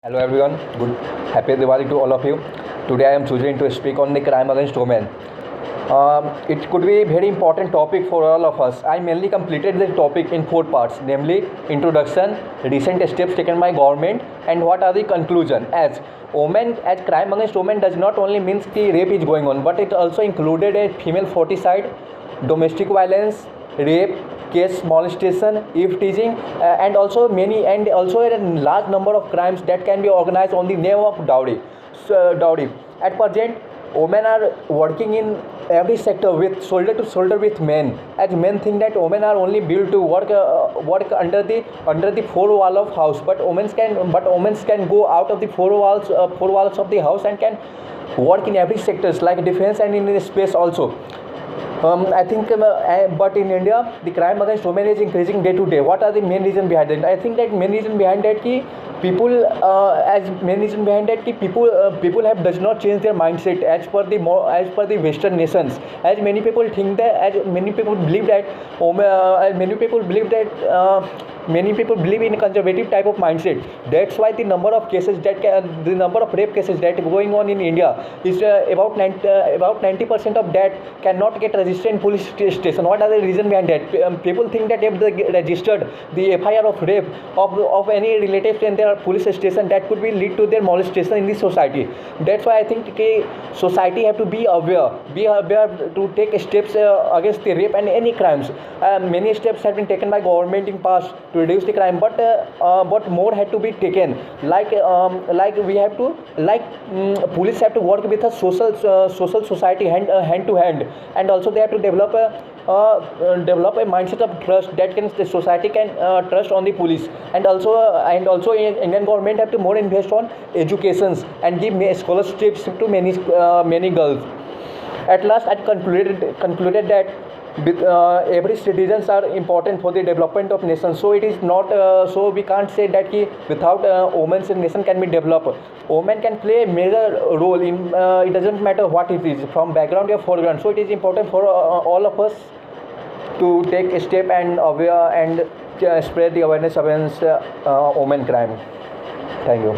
Hello everyone, good happy Diwali to all of you. Today I am choosing to speak on the crime against women. It could be a very important topic for all of us. I mainly completed the topic in 4 parts, namely introduction, recent steps taken by government, and what are the conclusion. As women, as crime against women does not only means the rape is going on, but it also included a female foeticide, domestic violence, rape, case molestation, eve teasing, and also a large number of crimes that can be organized on the name of dowry. Dowry. At present, women are working in every sector with shoulder to shoulder with men. As men think that women are only built to work under the four wall of house, but women can go out of the four walls of the house and can work in every sectors like defense and in space also. But in India, the crime against women is increasing day to day. What are the main reason behind it? I think that main reason behind that ki people have does not change their mindset as per the Western nations. As many people think that, as many people believe that, as many people believe in a conservative type of mindset. That's why the number of the number of rape cases that going on in India is about 90% of that cannot get registered in police station. What are the reason behind that? People think that if they registered the FIR of rape of any relatives in their police station, that could be lead to their molestation in the society. That's why I think society have to be aware to take steps against the rape and any crimes. Many steps have been taken by government in past to reduce the crime, but more had to be taken. Police have to work with a social society hand to hand, and also they have to develop a mindset of trust that the society can trust on the police, and also Indian government have to more invest on educations and give scholarships to many girls. At last, I concluded that every citizens are important for the development of nation. So it is not. So we can't say that without women's nation can be developed. Women can play a major role in. It doesn't matter what it is, from background or foreground. So it is important for all of us to take a step and aware and spread the awareness against women crime. Thank you.